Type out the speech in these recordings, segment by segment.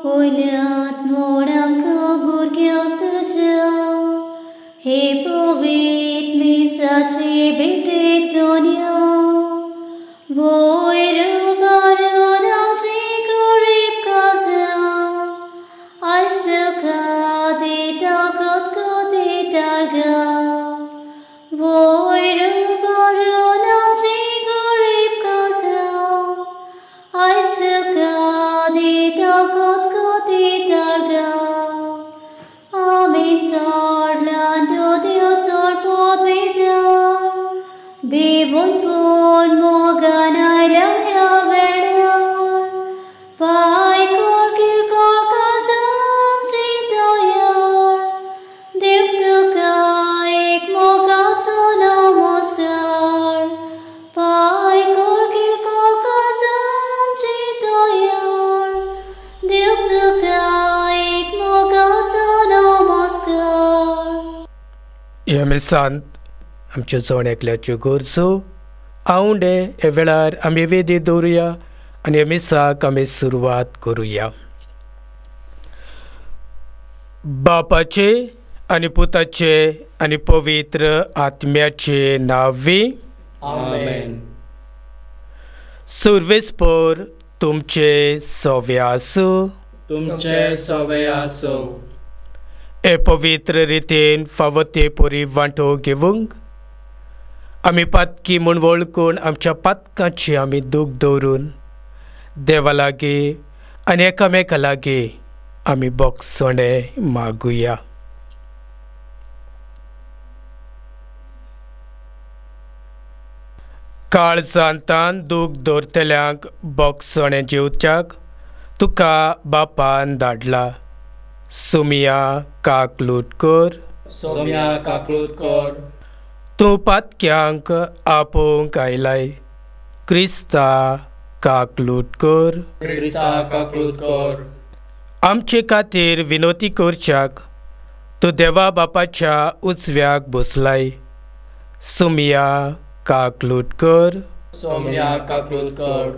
वयल्यात म्हूण आमकां भुरग्यांक तुज्या हे पवित्र मिसाचे भेटेक दोनया वयर उबारून आमची गरीब काजा आयज तुका दिता कोतकोती तारगा वयर उबारून आमची गरीब काजा आयज तुका दिता कोतकोती तारगा आमी चोडलां दोदेव सोड पोतविदार बेबून पूण मोगान आयल्या ह्या वेळार पाय कोरगीर कोळकाजो आमची दोयार देव तुका एक मोगाचो नमस्कार पाय कोरगीर कोळकाजो आमची दोयार देव तुका एक मोगाचो नमस्कार. ह्या मिसांत आमच्यो चोण एकल्याच्यो गरजो आवंडे हे वेळार आमी वेदी दवरुया आनी ह्या मिसाक आमी सुरवात करुया. बापाचे आनी पुताचे आनी पवित्र आत्म्याचे नांवी आमेन. सुर्वेस्पर तुमचे सवे आसूं. तुमचे सवे आसूं. हे पवित्र रितीन फावो ते परी वांटो घेवंक आमी पातकी म्हूण वळखून आमच्या पातकांची आमी दूख दवरून देवा लागीं आनी एकामेका लागीं आमी बोगसोणें मागुया. काळजांतान दूख दवरतल्यांक बोगसोणें जेवच्याक तुका बापान धाडला. सुमिया काकलूट कर. सोम्या काकलूट कर. तूं पातक्यांक आपोवंक आयलाय. क्रिस्ता काकलूट कर. क्रिस्ता काकलूट कर. आमचे खातीर विनोती करच्याक तूं देवा बापाच्या उजव्याक बसलाय. सुमिया काकलूट कर. सोम्या काकलूट कर.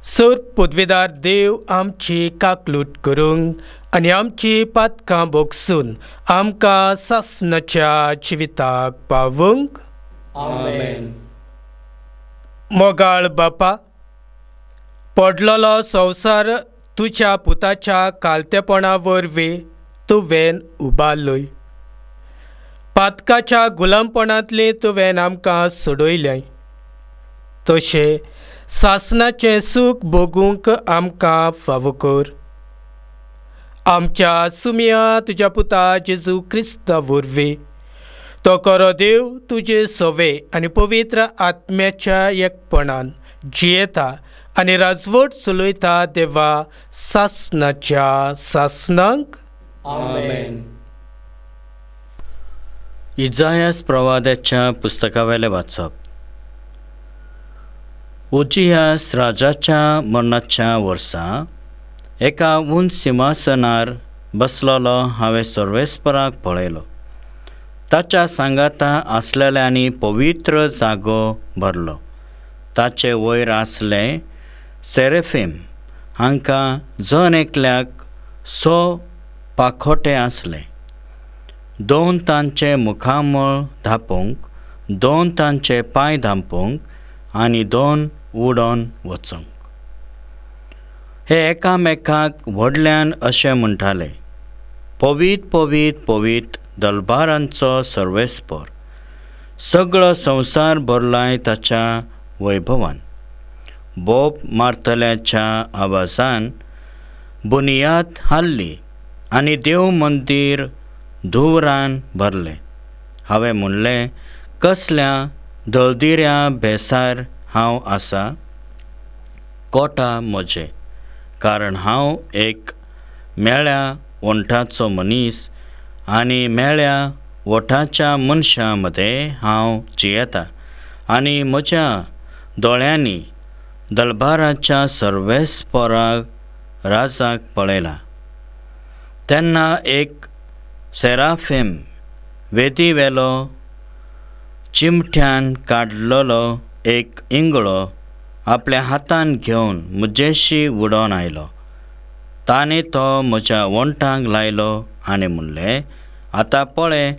सर पदवीदार देव आमची काकलूट करूंक आनी आमची पातकां बोगसून आमकां सासणाच्या जिविताक पावूंक. आमेन. मोगाळ बापा, पडलोलो संवसार तुज्या पुताच्या कालतेपणा वरवीं तुवें उबारलोय. पातकाच्या गुलामपणांतली तुवें आमकां सोडयलें. तशें सासणाचें सूख भोगूंक आमकां फावो कर. आमच्या सुमिया तुज्या पुता जेजू क्रिस्ता वरवीं तो खरो देव तुजे सवे आनी पवित्र आत्म्याच्या एकपणान जियेता आनी राजवट चलयता देवा सासणाच्या सासणांक. आमेन. इजायास प्रवाद्याच्या पुस्तकावेले वाचप. उजियास राजाच्या मरणाच्या वर्सा एका उंच सिंहासनार बसलोलो हांवें सर्वेस्पराक पळयलो. ताच्या सांगाता आसलेल्यांनी पवित्र जागो भरलो. ताचे वयर आसले सेरेफीम हांकां जण एकल्याक 6 पाखोटे आसले. 2 तांचे मुखामळ धांपूंक, 2 तांचे पांय धांपूंक आनी 2 उडोवन वचूंक. हे एकामेकाक व्हडल्यान अशें म्हणटाले, पवित्र पवित्र पवित्र दलबारांचो सर्वेस्पर, सगळो संवसार भरलाय ताच्या वैभवान. बोब मारतल्याच्या आवाजान बुनियाद हाल्ली आनी देव मंदीर धुवरान भरलें. हांवें म्हणलें, कसल्या दळदिऱ्या भेसार हांव आसा? कोटा म्हजें, कारण हांव एक मेळ्या वंठाचो मनीस आनी मेळ्या वठाच्या मनशां मदें हांव जियेतां आनी म्हज्या दोळ्यांनी दलबाराच्या सर्वेस्पराक राजाक पळयला. तेन्ना एक सेराफीम वेदीवेलो चिमट्यान काडलेलो एक इंगळो आपल्या हातान घेवन म्हजेशी उडोवन आयलो. ताणे तो म्हज्या वंटांक लायलो आनी म्हणलें, आतां पळय,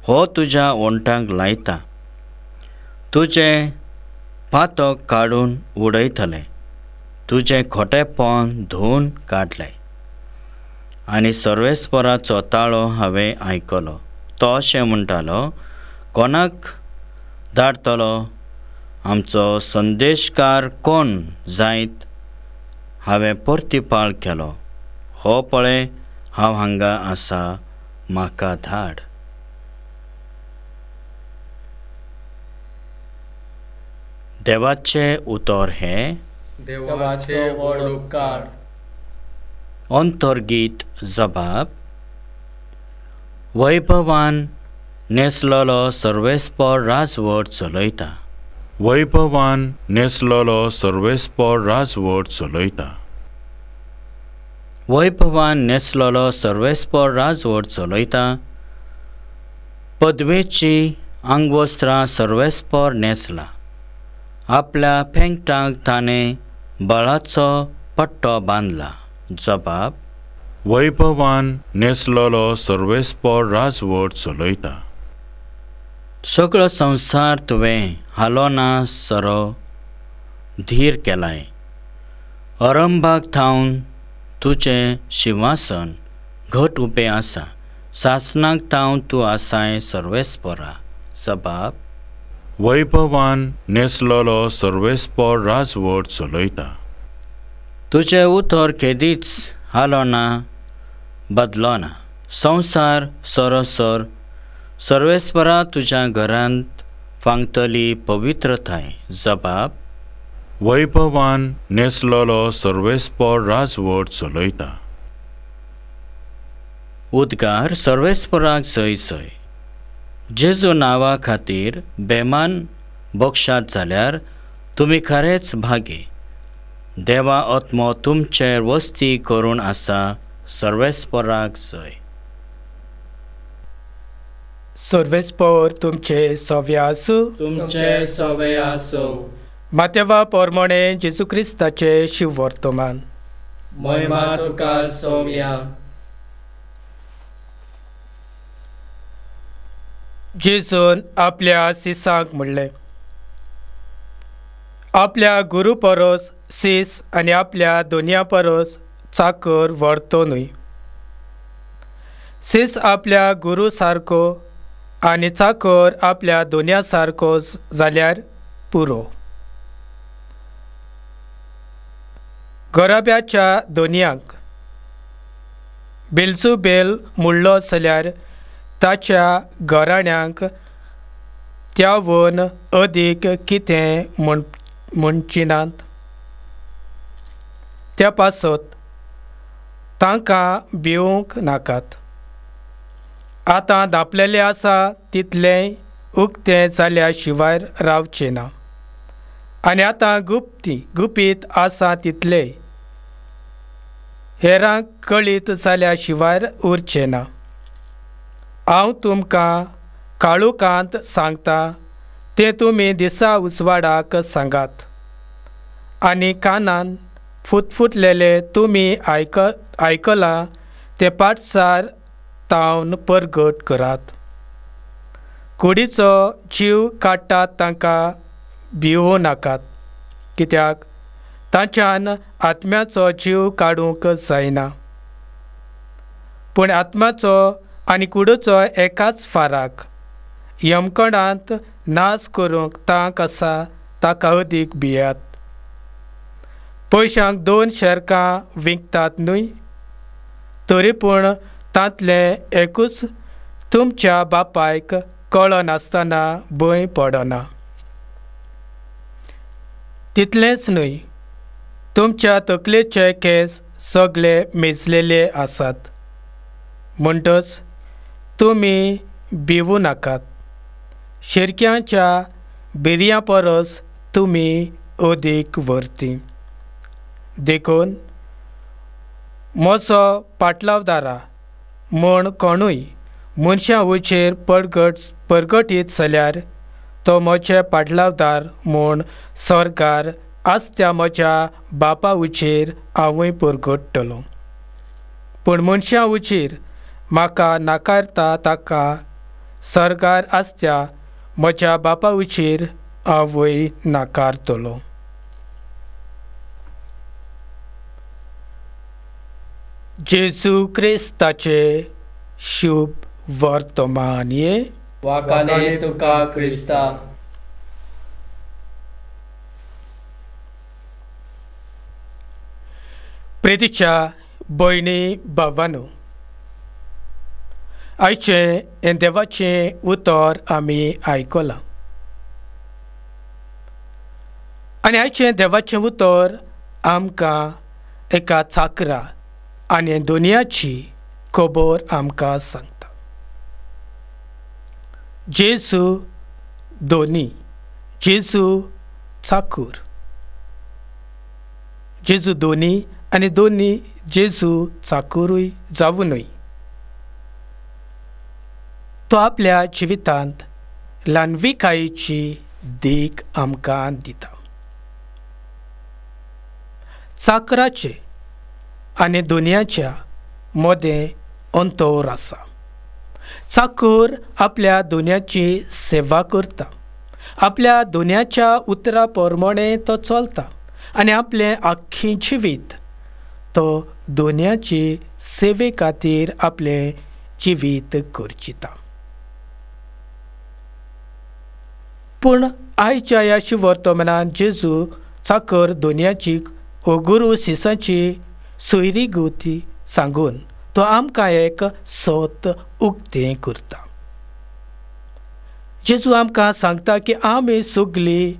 हो तुज्या वंटांक लायता. तुजे पातक काडून उडयतले, तुजें खोटेपण धुवन काडलें. आनी सर्वेस्पराचो ताळो हांवें आयकलो. तो अशें म्हणटालो, कोणाक धाडटलो? आमचो संदेशकार कोण जायत? हांवें परतिपाळ केलो, हो पळय, हांव हांगा आसा, म्हाका धाड. देवाचें उतर हें. देवाचे व्हड उपकार. अंतर्गीत जबाब. वैभवान नेसलोलो सर्वेस्पर राजवट चलयता. वैभवान नेसलोलो सर्वेस्पर राजवट चलयता. वैभवान नेसलोलो सर्वेस्पर राजवट चलयता. पदवेची आंगवस्त्रां सर्वेस्पर नेसला. आपल्या पेंगटांक ताणें बळाचो पट्टो बांदला. जबाब. वैभवान नेसलोलो सर्वेस्पर राजवट चलयता. सगळो संवसार तुवें हालोना सरो धीर केलाय. अरंभाक थावन तुजें शिंवासन घट उबें आसा. सासणाक थावन तूं आसाय सर्वेस्परा. जबाब. वैभवान नेसलोलो सर्वेस्पर राजवट चलयता. तुजें उतर केदीच हालोना बदलोना. संवसार सरसर सर्वेस्परा तुज्या घरांत फांगतली पवित्रताय. जबाब. वैभवान नेसलोलो सर्वेस्पर राजवट चलयता. उद्गार सर्वेस्पराक सय सय. जेजू नांवा खातीर बेमान बोक्षात जाल्यार तुमी खरेंच भागी. देवा आत्मो तुमचेर वस्ती करून आसा. सर्वेस्पराक सय. सर्वेस्पर तुमचे सव्य आसूं. तुमचे सवे आसो. मातेवा पोरमोणे जेजू क्रिस्ताचे शिव वर्तमान. महिमा तुका सौम्या. जेजून आपल्या सिसांक म्हणलें, आपल्या गुरू परस सीस आनी आपल्या दोनया परस चाकर व्हरतो न्हय. सीस आपल्या गुरू सारको आनी चाकर आपल्या दोनया सारको जाल्यार पुरो. गराब्याच्या दोनयांक बेलसूबेल म्हणलो जाल्यार ताच्या घराण्यांक त्यावन अदीक कितें म्हणचिनात. त्या पासत तांकां भिवूंक नाकात. आतां धापलेलें आसा तितलें उक्तें जाल्या शिवाय रावचें ना. आनी आतां गुपीत आसा तितलें हेरांक कळीत जाल्या शिवाय उरचें ना. हांव तुमकां काळुकांत सांगता तें तुमी दिसा उजवाडाक सांगात. आनी कानान फुटफुटलेले तुमी आयकलां ते पाठसार तावन परगट करात. कुडीचो जीव काडटात तांकां भिवूं नाकात, कित्याक तांच्यान आत्म्याचो जीव काडूंक जायना. पूण आत्म्याचो आनी कुडीचो एकाच फाराक. यमकणांत नाश करूंक तांक आसा ताका अदीक भियात. पयशांक 2 शेरकां विकतात न्हय, तरी पूण तांतलें एकूच तुमच्या बापायक कळनासतना भंय पडना. तितलेंच न्हय, तुमच्या तकलेचे केस सगळे मेजलेले आसात. म्हणटच तुमी भिवूं नाकात. शिरक्यांच्या बिरयां परस तुमी अदीक वर्ती. देखून म्हजो पाटलावदारा म्हूण कोणूय मनशा वयचेर परगटीत जाल्यार तो म्हजे पाटलावदार म्हूण स्वर्गार आसत्या म्हज्या बापा वयचेर हांवूय परगटतलों. पूण मनशां उचीर म्हाका नाकारता ताका सरकार आसत्या म्हज्या बापा उचीर हांवूय नाकारतलो. जेजू क्रिस्ताचे शुभ वर्तमान ये वाकाने तुका क्रिस्ता. प्रितीच्या भयणी भावांनो, आयचें हें देवाचें उतर आमी आयकलां आनी आयचें देवाचें उतर आमकां एका चाकरा आनी दुनियाची खबर आमकां सांगता. जेजू दोनी, जेजू चाकूर, जेजू दोनी आनी दोनी जेजू चाकूरूय जावनूय तो आपल्या जिवितांत ल्हानविकायेची देख आमकां दिता. चाकराचे आनी दुनियाच्या मदें अंतर आसा. चाकूर आपल्या दुनियाची सेवा करता, आपल्या दुनियाच्या उतरा प्रमाणे तो चलता आनी आपलें आख्खें जिवीत तो दुनियाची सेवे खातीर आपलें जिवीत करचिता. पूण आयच्या ह्या वर्तमानांत जेजू चाकर दुनियाची ओगुरू सिसाची सोयरी गोती सांगून तो आमकां एक सत उक्तें करता. जेजू आमकां सांगता की आमी सगळीं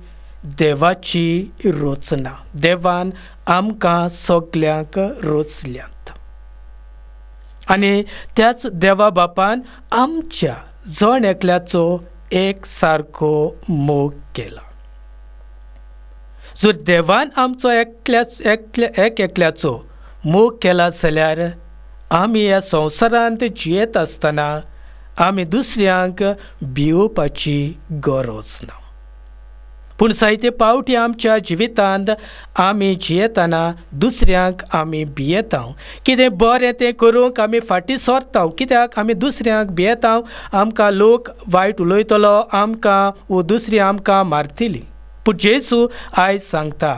देवाची रचना, देवान आमकां सगल्यांक रचल्यांत आनी त्याच देवा बापान आमच्या जण एकल्याचो एक सारको मोग केला. जर देवान आमचो एकल्याचो मोग केला जाल्यार आमी ह्या संवसारांत जियेत आसतना आमी दुसऱ्यांक भिवपाची गरज ना. पूण जायते फावटी आमच्या जिवितांत आमी जियेतना दुसऱ्यांक आमी भियेता. कितें बरें तें करूंक आमी फाटीं सरता. कित्याक आमी दुसऱ्यांक भियेता आमकां लोक वायट उलयतलो, आमकां वो दुसरी आमकां मारतली. पूण जेजू आयज सांगता,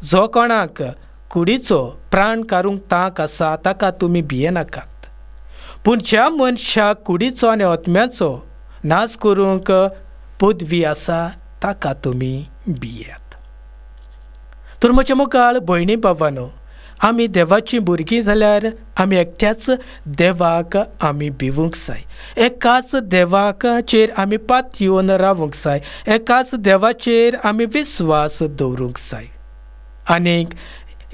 जो कोणाक कुडीचो प्राण कारूंक तांक आसा ताका तुमी भियेनाकात. पूण ज्या मनशाक कुडीचो आनी आत्म्याचो नाश करूंक पदवी आसा ताका तुमी भियेयात. तर म्हज्या मुखार भयणी भावांनो, आमी देवाची भुरगीं जाल्यार आमी एकट्याच देवाक आमी भिवूंक जाय. एकाच देवाचेर आमी पातयेवन रावूंक जाय. एकाच देवाचेर आमी विस्वास दवरूंक जाय. आनीक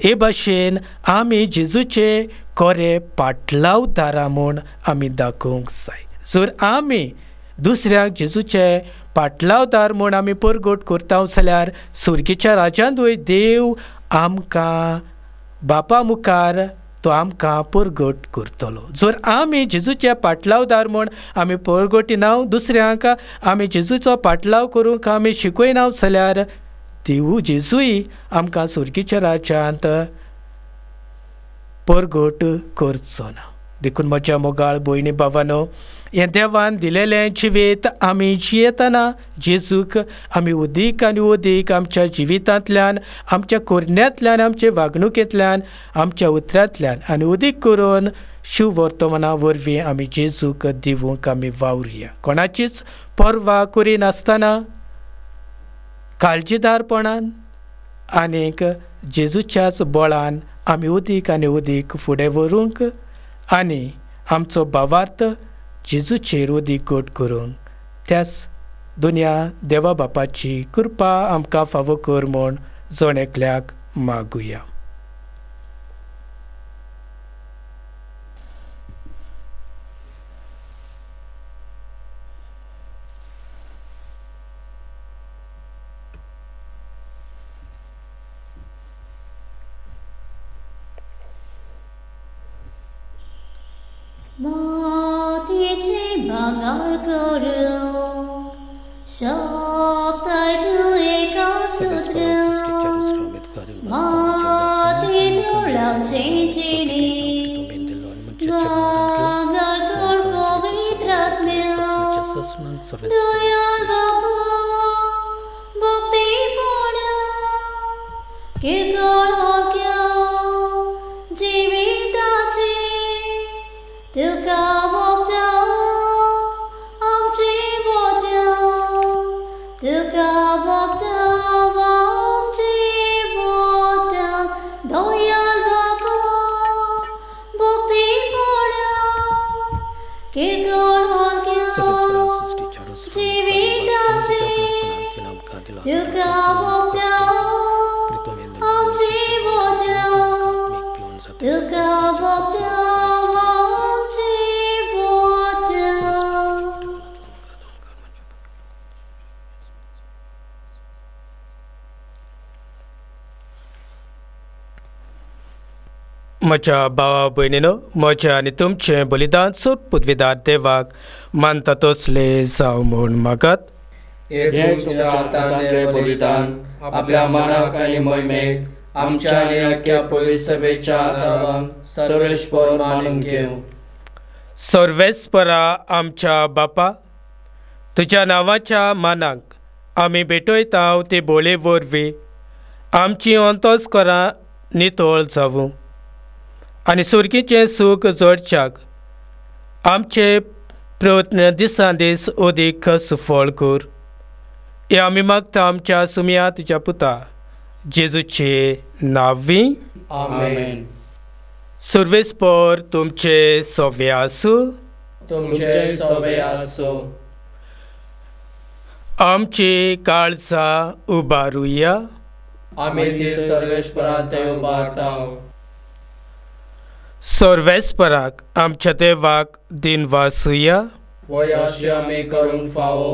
हे भाशेन आमी जेजूचे खरे पाटलावदारा म्हूण आमी दाखोवंक जाय. जर आमी दुसऱ्याक जेजूचे पाटलावदार म्हूण आमी परगट करता जाल्यार सुर्गेच्या राज्यांतूय देव आमकां बापा मुखार तो आमकां परगट करतलो. जर आमी जेजूचे पाटलावदार म्हूण आमी परगटिना, दुसऱ्यांक आमी जेजूचो पाटलाव करूंक आमी शिकयना जाल्यार देव जेजूय आमकां सुर्गेच्या राज्यांत परगट करचो ना. देखून म्हज्या मोगाळ भयणी भावांनो, हें देवान दिलेलें जिवीत आमी जियेतना जेजूक आमी उदीक आनी उदीक आमच्या जिवितांतल्यान, आमच्या कोरण्यांतल्यान, आमचे वागणुकेंतल्यान, आमच्या उतरांतल्यान आनी उदीक करून शुभ वर्तमाना वरवीं आमी जेजूक दिवूंक आमी वावरया. कोणाचीच पर्वा करिनासतना काळजीदारपणान आनीक जेजूच्याच बळान आमी उदीक आनी उदीक फुडें व्हरूंक आनी आमचो भावार्थ जेजूचेर उदीक घट करूंक त्याच दुनिया देवा बापाची कृपा आमकां फावो कर म्हूण जण एकल्याक मागुया. मातीचे भांगर करून शोकताय तूं एका सूत्रांत माती धुळाचे जिणे दयाल बाबा भक्ती पडा किरकोळ आज्ञा जिविताची तुका भोगता आमची बोद्या तुका भोगता आमची बोद्या दयाल बाबा भक्ती पडा किरकोळ आज्ञा जिविताची तुका भोगता आमची बोद्या तुका भोगता आमची बोद्या. म्हज्या भावा भयणीनो, म्हजें आनी तुमचें बलिदान सूट पदवीदार देवाक मानता तसले जावं म्हूण मागात. हे तुमच्या हातांतलें बलिदान आपल्या मानाक आनी मोहिमेक आमच्या आनी अख्ख्या पवित्र सभेच्या आदारान सर्वेस्पर मानून घेवं. सर्वेस्परा आमच्या बापा, तुज्या नांवाच्या मानाक आमी भेटयता ते बोळे वरवीं आमची अंतस्करां नितळ जावूं आनी सुर्गीचें सूख जोडच्याक आमचे प्रयत्न दिसान दीस अदीक सुफळ कर. हे आमी मागता आमच्या सुमया तुज्या पुता जेजूचे नांवीं. आमेन. सर्वेस्पर तुमचे सोवे आसूं. तुमचे सोबे आसूं. आमची काळजां उबारुया. आमी ती सर्वेस्परांत उबारता. सर्वेस्पराक आमच्या देवाक दिन वासुया. वय अशें आमी करूंक फावो.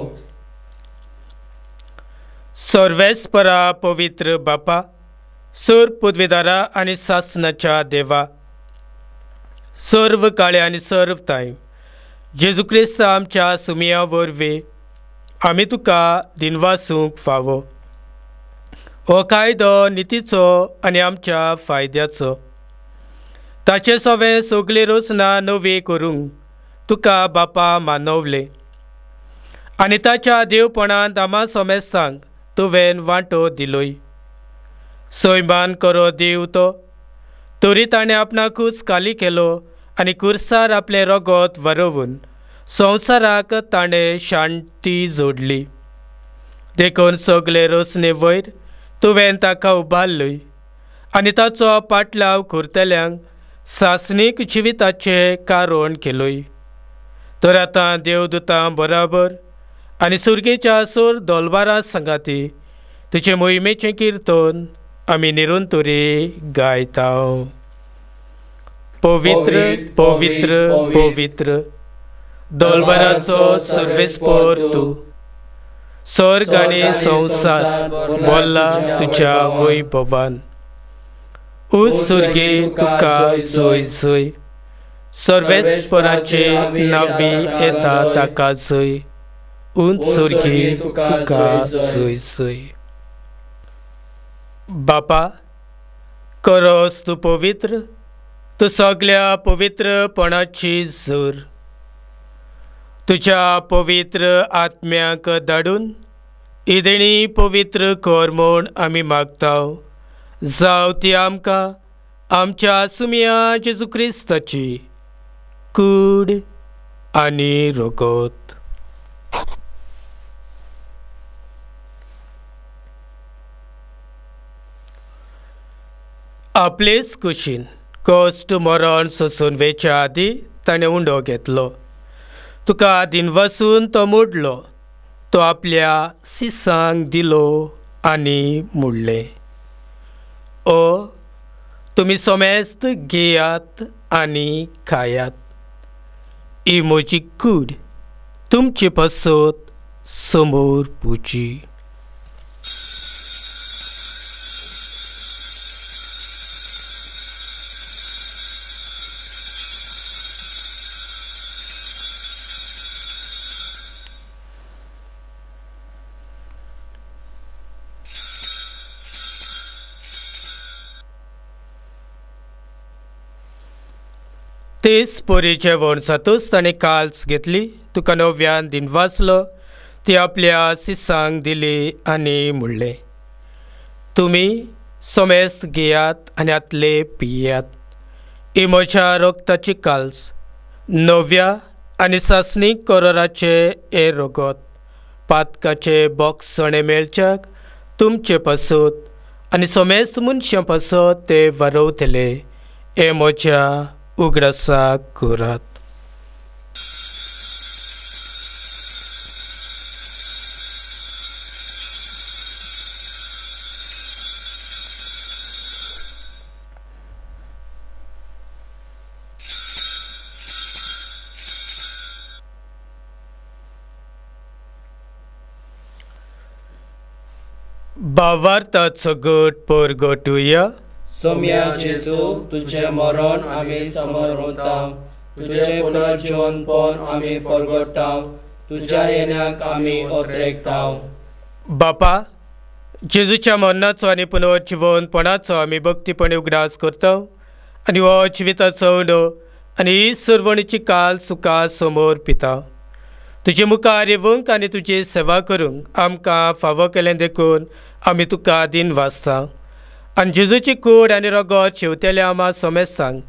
सर्वेस्परा पवित्र बापा, सर पदवीदारा आनी सासणाच्या देवा, सर्व काळे आनी सर्व टायम जेजू क्रिस्त आमच्या सुमया वरवीं आमी तुका दिनवासूंक फावो. हो कायदो नितीचो आनी आमच्या फायद्याचो. ताचे सवें सगळीं रोसनां नवी करूंक तुका बापा मानवले आनी ताच्या देवपणांत आमा सोमेस्तांक तुवें वांटो दिलोय. सैमान करो देव तो, तरी ताणें आपणाकूच खाली केलो आनी कुर्सार आपलें रगत वरवून संवसाराक ताणें शांती जोडली. देखून सगळे रोसने वयर तुवें ताका उबारलय आनी ताचो पाटलाव करतल्यांक सासणीक जिविताचें कारण केलोय. तर आतां देवदूतां बराबर आनी सुर्गेच्या सोर दोलबारां सांगाती तुजे मोहिमेचें किर्तन आमी निरंतरी गायता. पवित्र पवित्र पवित्र दोलबाराचो सर्वेस्पर तूं, सर्ग आनी संवसार बोल्ला तुज्या वैभवान. सुर्गे तुका जय जय. सर्वेस्पराचे नांवी येता ताका जय. सुर्गे तुका जय जय. बापा, करोस तूं पवित्र, तूं सगळ्या पवित्रपणाची झर. तुज्या पवित्र आत्म्याक धाडून इदेणी पवित्र कर म्हूण आमी मागता. जावं ती आमकां आमच्या सुमया जेजू क्रिस्ताची कूड आनी रगत. आपलेच कुशीन कश्ट मरण सोसून वेच्या आदी ताणें उंडो घेतलो. तुका दिनवासून तो मोडलो, तो आपल्या सिसांक दिलो आनी मुडलें. ओ तुमी सोमेस्त घेयात आनी खायात. ही म्हजी कूड तुमचे पासत समोर पुजी. तेच पोरी जेवण जातूच ताणें काल्स घेतली. तुका नव्यान दिन वाचलो ती आपल्या शिसांक दिली आनी म्हणलें, तुमी सोमेस्त घेयात आनी आतले पियात. ही म्हज्या रोगताची काल्स, नव्या आनी सासणीक कोरोराचे हे रोगोत. पातकाचे बॉक्स सोणे मेळच्याक तुमचे पासत आनी सोमेस्त मनशां पासत ते वारोवतले. हे म्हज्या उगडासाक करात. भावार्थाचो गट परगटुया. सोम्या जेजू, तुझे मरण आमी समरवताव, तुझे पुनर्जीवनपण आमी फरगटाव, तुझ्या येण्याक आमी ओतरेकताव. बापा, जेजूच्या मरणाचो आनी पुनर्जीवनपणाचो आमी भक्तीपणे उगडास करता आनी हो जिविताचो उंडो आनी ही सर्वणीची काल सुका समोर पिता. तुजे मुखार येवंक आनी तुजी सेवा करूंक आमकां फावो केलें देखून आमी तुका दिन वाचता. आनी जेजूची कूड आनी रगत शेवतेल्या आमा सोमेस्तांक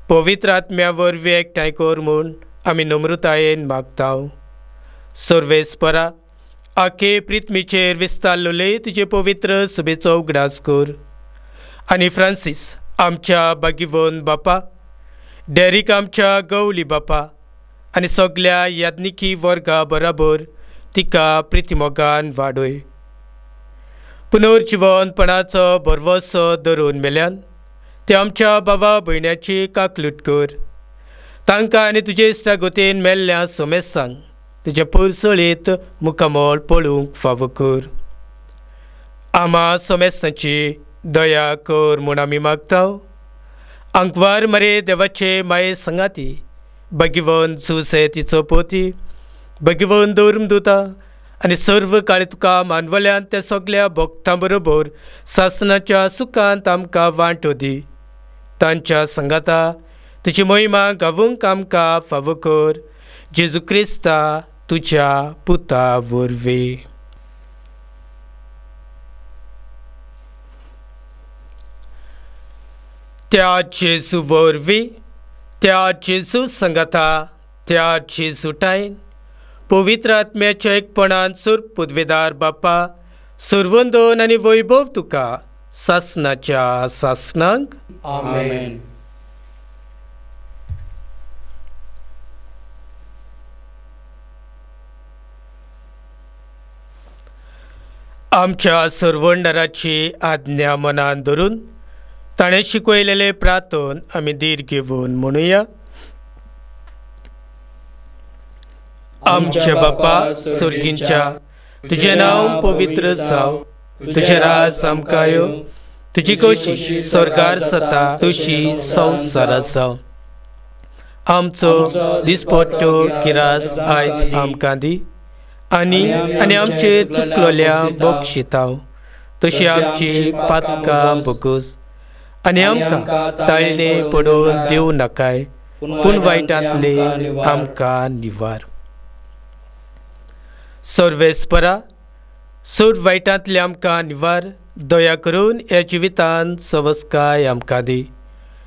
पवित्र आत्म्या वरवीं एकठांय कर म्हूण आमी नम्रतायेन मागता. सर्वेस्परा, आखे प्रित्मीचेर विस्तारलोले तुजे पवित्र सुबेचो उगडास कर. आनी फ्रांसीस आमच्या बागिवोन बापा, डेरीक आमच्या गवली बापा आनी सगल्या याज्ञिकी वर्गा बराबर तिका प्रितीमोगान वाडय. पुनर्जीवनपणाचो बरवसो धरून मेल्यान ते आमच्या भावा भयण्याची काकलूट कर. तांकां आनी तुजे इश्टागोतेन मेल्ल्या सोमेस्तांक तुज्या परसळेंत मुखामोळ पळोवंक फावो कर. आमा सोमेस्तांची दया कर म्हूण आमी मागता. आंकवार मरे देवाचे माये संगाती, भगिवन सुसे तिचो पोती, भगिवन धर्मदूता आनी सर्व काळी तुका मानवल्यान त्या सगल्या भक्तां बरोबर सासणाच्या सुखांत आमकां वांटो दी. तांच्या संगाता तुजी महिमा गावूंक आमकां फावो कर. जेजू क्रिस्ता तुज्या पुता वरवीं. त्या जेजू वरवीं, त्या जेजू संगाता, त्या जेजूटायन पवित्र आत्म्याच्या एकपणान सुर पुदवेदार बापा, सर्वंदन आनी वैभव तुका सासणाच्या सासणांक. आमेन. आमच्या सर्वंडाराची आज्ञा मनान धरून ताणें शिकयलेले प्रार्थन आमी धीर घेवन म्हणुया. आमच्या बापा सुर्गींच्या, तुजें नांव पवित्र जावं, तुजें राज आमकां यो, तुजी कशी स्वर्गार जाता तशी संवसारांत जावं. आमचो दिसपट्टो गिरास आयज आमकां दी आनी आमचेर चुकलोल्या बक्षितांव, तशी आमची पातकां भोगूस आनी आमकां ताळणे पडोवन दिवं नाकाय, पूण वायटांतले आमकां निवार. सर्वेस्परा, सोड वायटांतले आमकां निवार. दया करून ह्या जिवितांत सवस्काय आमकां दी.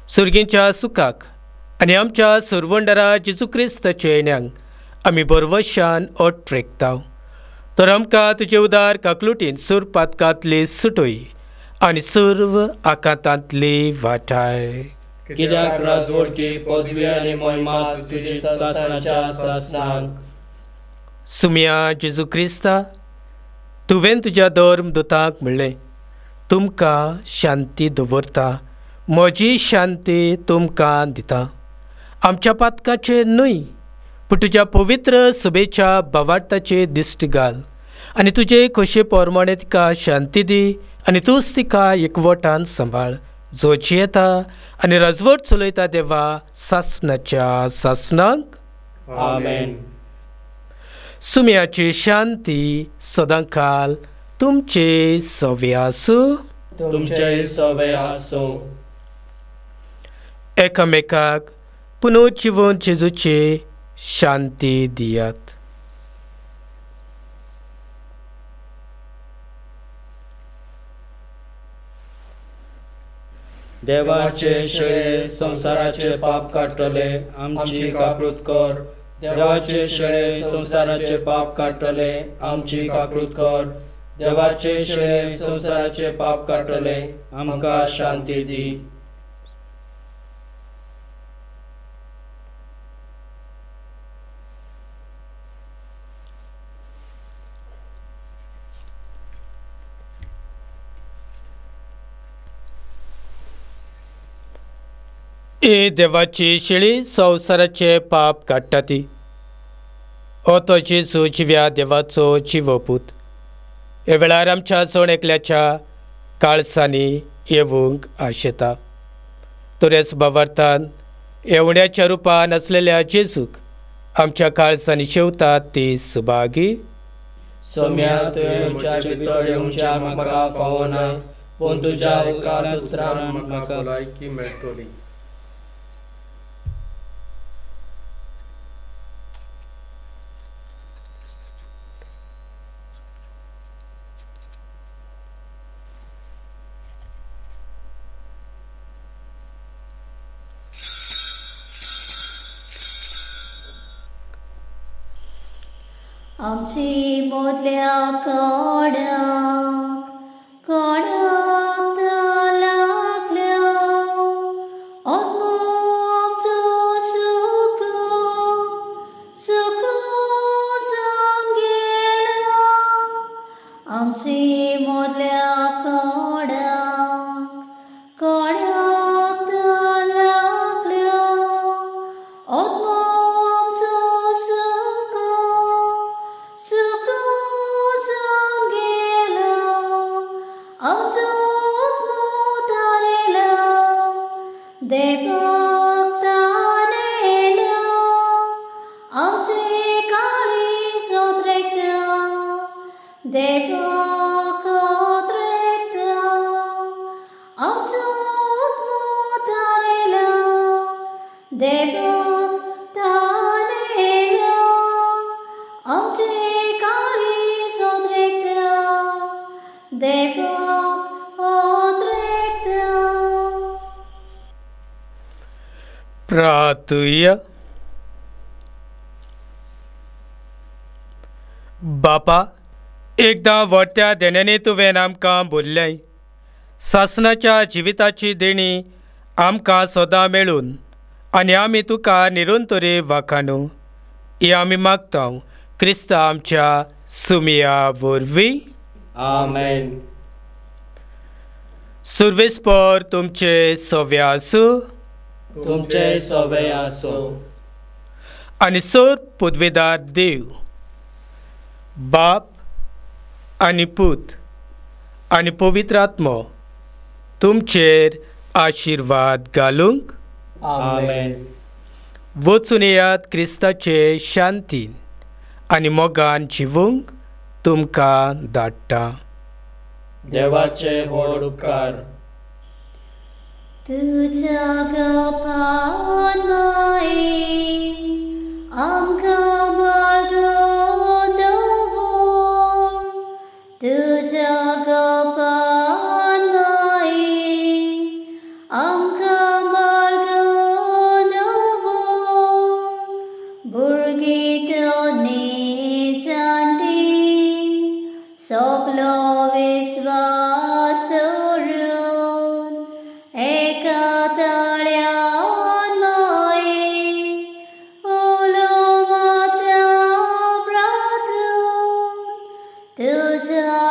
सुर्गींच्या सुखाक आनी आमच्या सर्वंडारा जेजू क्रिस्ताच्या येण्याक आमी बरवशान ओट्रेकता. तर आमकां तुजे उदार काकलुटीन सूर पातकांतली सुटोय आनी सर्व आकांतांतली वाटाय. कित्याक राजवटी, पदवी आनी महिमा तुजी सासणाच्या सासणांक. सुम्या जेजू क्रिस्ता, तुवें तुज्या धर्मदूतांक म्हणलें, तुमकां शांती दवरता, म्हजी शांती तुमकां दिता. आमच्या पातकाचेर न्हय, पूण तुज्या पवित्र सभेच्या भावार्थाचेर दिश्ट घाल आनी तुजे खोशे पोरमाणे तिका शांती दी आनी तूंच तिका एकवटान सांबाळ, जो जियेता आनी राजवट चलयता देवा सासणाच्या सासणांक. आमेन. सुम्याची शांती सदांकाल तुमचे सवे आसूं. तुमचे सवे आसूं. एकामेकाक पुनर्जीवन जेजूची शांती दियात. देवाचे शेळे संसाराचे पाप काढतले, आमची काकृत कर. देवाचे शेळे संसाराचे पाप काढतले, आमची काकृत कर. देवाचे शेळे संसाराचे पाप काढतले, आमकां शांती दी. ए देवाची शेळी संवसाराचे पाप काडटा ती. ओतो जेजू जिव्या देवाचो जिवपूत हे वेळार आमच्या सोण एकल्याच्या काळसांनी येवूंक आशेता. तुरेस भावार्थान येवण्याच्या रुपान असलेल्या जेजूक आमच्या काळसांनी शेवतात ती सुभागी. सोम्या तुवेच्या भितर येवच्या म्हाका फावो नाय, पूण तुज्या एका सुत्रान म्हाका भलायकी मेळटली. आमची मोदल्या कोणाक कोणाक लागल्या, आत्मो आमचो सुख सुख जावन गेला. आमची मोदल्या कोणाक कोणाक लागल्या, आत्मो आमचो सुख सुख जावन गेला. आमचो आत्मो ताणेला, देवाक ताणेला. आमचे काळीज ओद्रेकता, देवाक ओद्रेकता. आमचो आत्मो ताणेला, देवाक ताणेला. आमचे काळीज ओद्रेकता, देवाक ओद्रेकता. प्रार्थुया. बापा, एकदां व्हडट्या देण्यानी तुवें आमकां बोल्लें. सासणाच्या जिविताची देणी आमकां सदां मेळून आनी आमी तुका निरंतरी वाखाणू ही आमी मागता क्रिस्ता आमच्या सुमिया वरवीं. आमेन. सुर्वेस्पर तुमचे सोवे आसूं तुमचे सोवे आसो. आनी सोर पदवेदार देव बाप आनी पूत आनी पवित्र आत्मो तुमचेर आशिर्वाद घालूंक. आमेन. वचून येयात क्रिस्ताचे शांतीन आनी मोगान जिवूंक तुमकां धाडटा. देवाचे व्हड उपकार. तुज्या गोपान माये आमकां मार्गो दवर. तुज्या गोपान माये आमकां मार्गो दवर. भुरगीं दोनी जाणटी सगलो विस्वास दवरून एका तळ्यान माये उलो माता प्रार्थून तुज्या